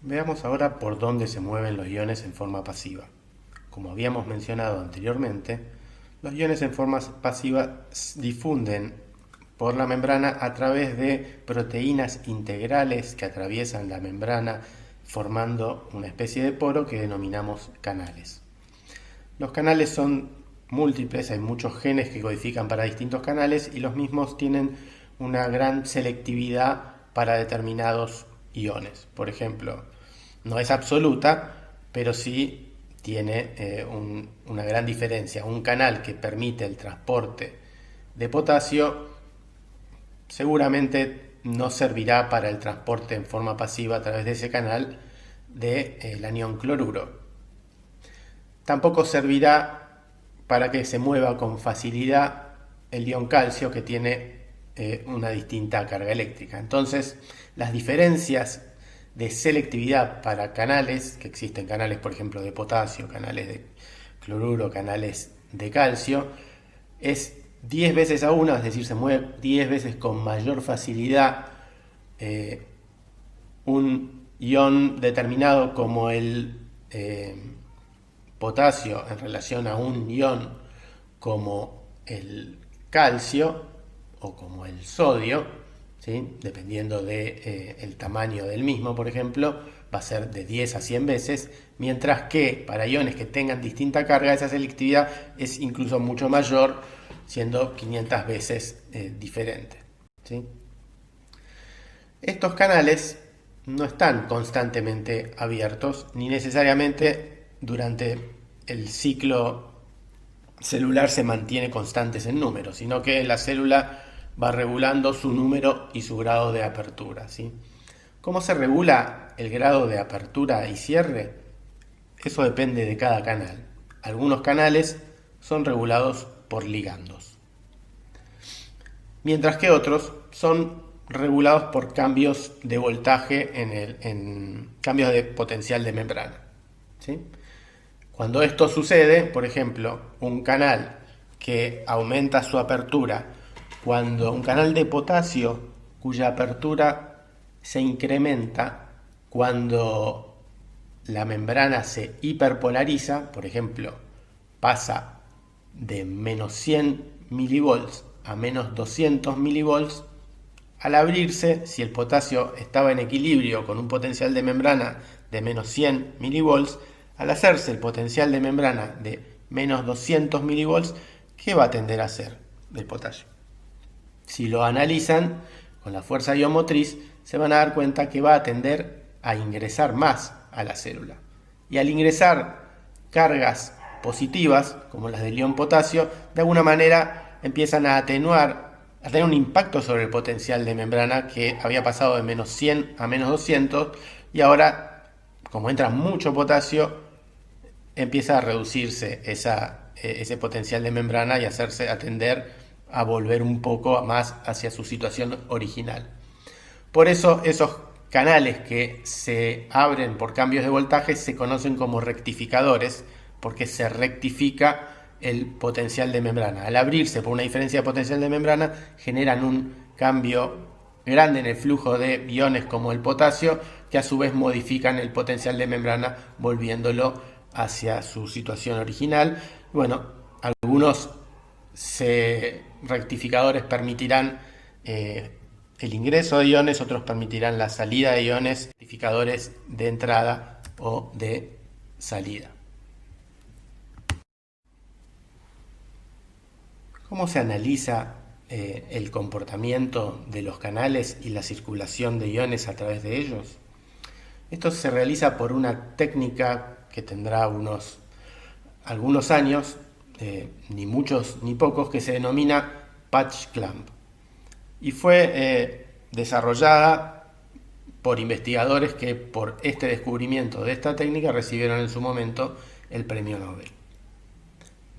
Veamos ahora por dónde se mueven los iones en forma pasiva. Como habíamos mencionado anteriormente, los iones en forma pasiva difunden por la membrana a través de proteínas integrales que atraviesan la membrana formando una especie de poro que denominamos canales. Los canales son múltiples, hay muchos genes que codifican para distintos canales y los mismos tienen una gran selectividad para determinados iones. Por ejemplo, no es absoluta, pero sí tiene una gran diferencia. Un canal que permite el transporte de potasio seguramente no servirá para el transporte en forma pasiva a través de ese canal del anión cloruro. Tampoco servirá para que se mueva con facilidad el ion calcio, que tiene una distinta carga eléctrica. Entonces, las diferencias de selectividad para canales, que existen canales por ejemplo de potasio, canales de cloruro, canales de calcio, es 10 veces a 1, es decir, se mueve 10 veces con mayor facilidad un ion determinado como el potasio en relación a un ion como el calcio o como el sodio, ¿sí? Dependiendo del tamaño del mismo, por ejemplo, va a ser de 10 a 100 veces, mientras que para iones que tengan distinta carga, esa selectividad es incluso mucho mayor, siendo 500 veces diferente, ¿sí? Estos canales no están constantemente abiertos, ni necesariamente durante el ciclo celular se mantiene constantes en número, sino que la célula va regulando su número y su grado de apertura, ¿sí? ¿Cómo se regula el grado de apertura y cierre? Eso depende de cada canal. Algunos canales son regulados por ligandos, mientras que otros son regulados por cambios de voltaje en cambios de potencial de membrana, ¿sí? Cuando esto sucede, por ejemplo, un canal que aumenta su apertura, cuando un canal de potasio cuya apertura se incrementa cuando la membrana se hiperpolariza, por ejemplo, pasa de menos 100 milivolts a menos 200 milivolts, al abrirse, si el potasio estaba en equilibrio con un potencial de membrana de menos 100 milivolts, al hacerse el potencial de membrana de menos 200 milivolts, ¿qué va a tender a hacer del potasio? Si lo analizan con la fuerza iomotriz, se van a dar cuenta que va a tender a ingresar más a la célula. Y al ingresar cargas positivas, como las del ion potasio, de alguna manera empiezan a atenuar, a tener un impacto sobre el potencial de membrana que había pasado de menos 100 a menos 200, y ahora, como entra mucho potasio, empieza a reducirse ese potencial de membrana y a tender a volver un poco más hacia su situación original. Por eso esos canales que se abren por cambios de voltaje se conocen como rectificadores, porque se rectifica el potencial de membrana. Al abrirse por una diferencia de potencial de membrana, generan un cambio grande en el flujo de iones como el potasio, que a su vez modifican el potencial de membrana volviéndolo hacia su situación original. Bueno, algunos rectificadores permitirán el ingreso de iones, otros permitirán la salida de iones, rectificadores de entrada o de salida. ¿Cómo se analiza el comportamiento de los canales y la circulación de iones a través de ellos? Esto se realiza por una técnica que tendrá algunos años, ni muchos ni pocos, que se denomina patch clamp. Y fue desarrollada por investigadores que por este descubrimiento de esta técnica recibieron en su momento el premio Nobel.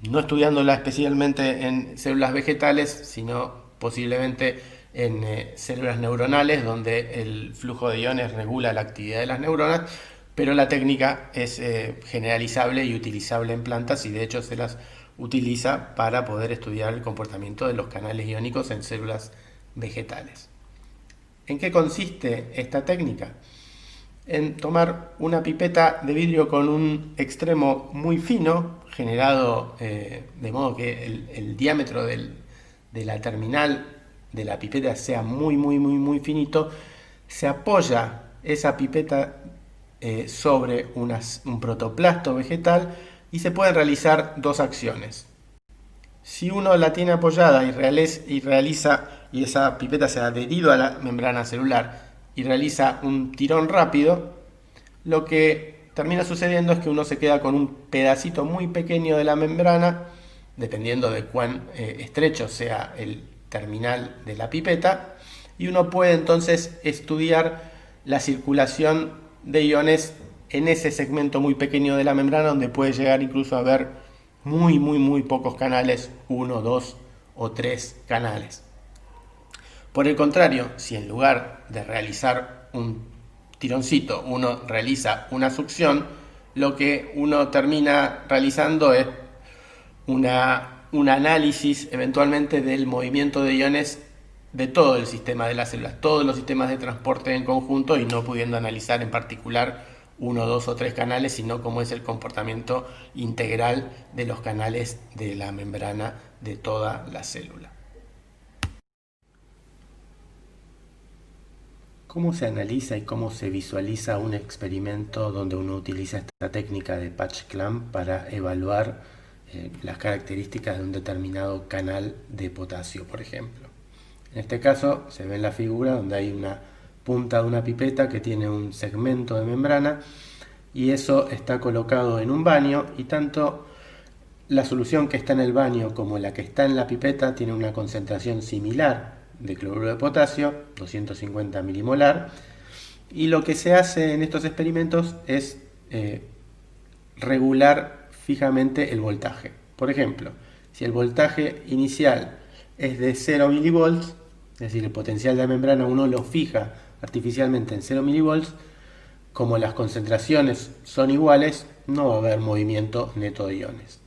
No estudiándola especialmente en células vegetales, sino posiblemente en células neuronales, donde el flujo de iones regula la actividad de las neuronas, pero la técnica es generalizable y utilizable en plantas, y de hecho se las utiliza para poder estudiar el comportamiento de los canales iónicos en células vegetales. ¿En qué consiste esta técnica? en tomar una pipeta de vidrio con un extremo muy fino, generado de modo que el diámetro de la terminal de la pipeta sea muy finito. Se apoya esa pipeta sobre un protoplasto vegetal y se pueden realizar dos acciones. Si uno la tiene apoyada y esa pipeta se ha adherido a la membrana celular y realiza un tirón rápido, lo que termina sucediendo es que uno se queda con un pedacito muy pequeño de la membrana, dependiendo de cuán estrecho sea el terminal de la pipeta, y uno puede entonces estudiar la circulación de iones en ese segmento muy pequeño de la membrana, donde puede llegar incluso a haber muy pocos canales, 1, 2 o 3 canales. Por el contrario, si en lugar de realizar un tironcito uno realiza una succión, lo que uno termina realizando es un análisis eventualmente del movimiento de iones de todo el sistema de las células, todos los sistemas de transporte en conjunto, y no pudiendo analizar en particular 1, 2 o 3 canales, sino cómo es el comportamiento integral de los canales de la membrana de toda la célula. ¿Cómo se analiza y cómo se visualiza un experimento donde uno utiliza esta técnica de patch clamp para evaluar las características de un determinado canal de potasio, por ejemplo? En este caso se ve en la figura donde hay una punta de una pipeta que tiene un segmento de membrana, y eso está colocado en un baño, y tanto la solución que está en el baño como la que está en la pipeta tiene una concentración similar de cloruro de potasio, 250 milimolar, y lo que se hace en estos experimentos es regular fijamente el voltaje. Por ejemplo, si el voltaje inicial es de 0 milivolts, es decir, el potencial de la membrana uno lo fija artificialmente en 0 milivolts, como las concentraciones son iguales, no va a haber movimiento neto de iones.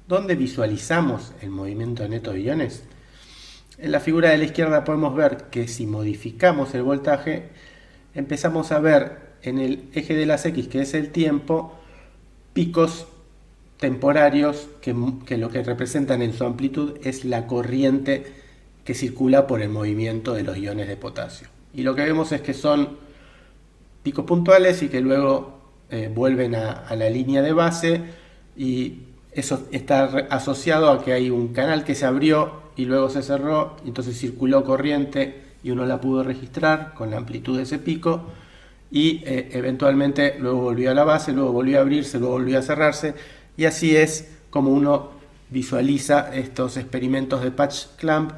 ¿Dónde visualizamos el movimiento neto de iones? En la figura de la izquierda podemos ver que si modificamos el voltaje, empezamos a ver en el eje de las X, que es el tiempo, picos temporarios que lo que representan en su amplitud es la corriente que circula por el movimiento de los iones de potasio. Y lo que vemos es que son picos puntuales y que luego vuelven a la línea de base, y eso está asociado a que hay un canal que se abrió y luego se cerró, y entonces circuló corriente y uno la pudo registrar con la amplitud de ese pico, y eventualmente luego volvió a la base, luego volvió a abrirse, luego volvió a cerrarse, y así es como uno visualiza estos experimentos de patch clamp,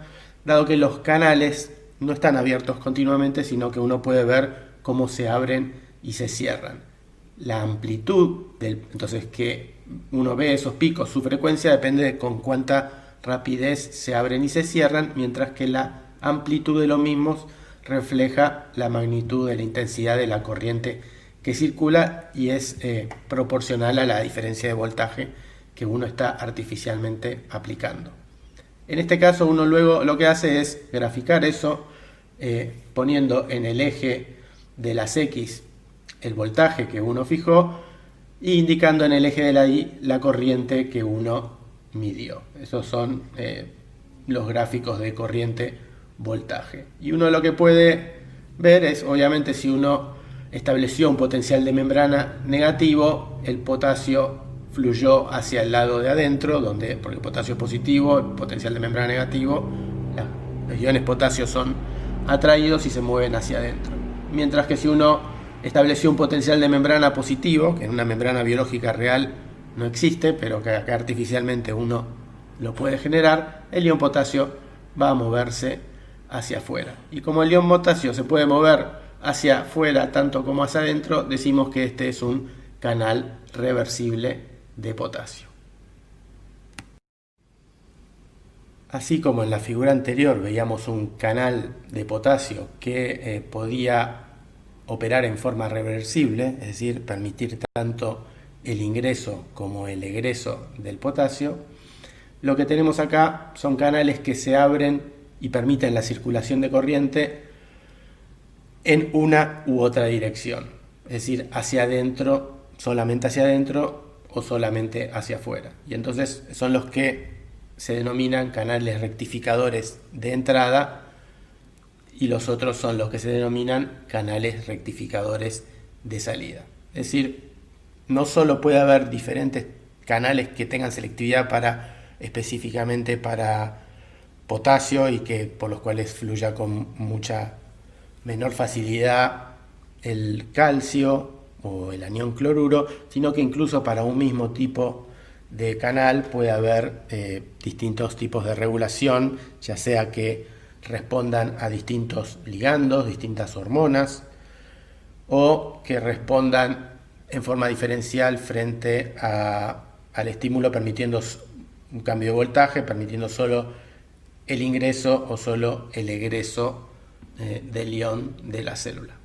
dado que los canales no están abiertos continuamente, sino que uno puede ver cómo se abren y se cierran. La amplitud entonces que uno ve esos picos, su frecuencia depende de con cuánta rapidez se abren y se cierran, mientras que la amplitud de los mismos refleja la magnitud de la intensidad de la corriente que circula, y es proporcional a la diferencia de voltaje que uno está artificialmente aplicando. En este caso uno luego lo que hace es graficar eso, poniendo en el eje de las X el voltaje que uno fijó, e indicando en el eje de la Y la corriente que uno midió. Esos son los gráficos de corriente-voltaje. Y uno lo que puede ver es, obviamente, si uno estableció un potencial de membrana negativo, el potasio fluyó hacia el lado de adentro, porque el potasio es positivo, el potencial de membrana negativo, los iones potasio son atraídos y se mueven hacia adentro. Mientras que si uno estableció un potencial de membrana positivo, que en una membrana biológica real no existe, pero que acá artificialmente uno lo puede generar, el ion potasio va a moverse hacia afuera. Y como el ion potasio se puede mover hacia afuera tanto como hacia adentro, decimos que este es un canal reversible de potasio. Así como en la figura anterior veíamos un canal de potasio que podía operar en forma reversible, es decir, permitir tanto el ingreso como el egreso del potasio, lo que tenemos acá son canales que se abren y permiten la circulación de corriente en una u otra dirección. decir, hacia adentro, solamente hacia adentro o solamente hacia afuera. Y entonces son los que se denominan canales rectificadores de entrada y los otros son los que se denominan canales rectificadores de salida. Es decir, no solo puede haber diferentes canales que tengan selectividad específicamente para potasio y que por los cuales fluya con mucha menor facilidad el calcio o el anión cloruro, sino que incluso para un mismo tipo de canal puede haber distintos tipos de regulación, ya sea que respondan a distintos ligandos, distintas hormonas, o que respondan en forma diferencial frente al estímulo, permitiendo un cambio de voltaje, permitiendo solo el ingreso o solo el egreso del ion de la célula.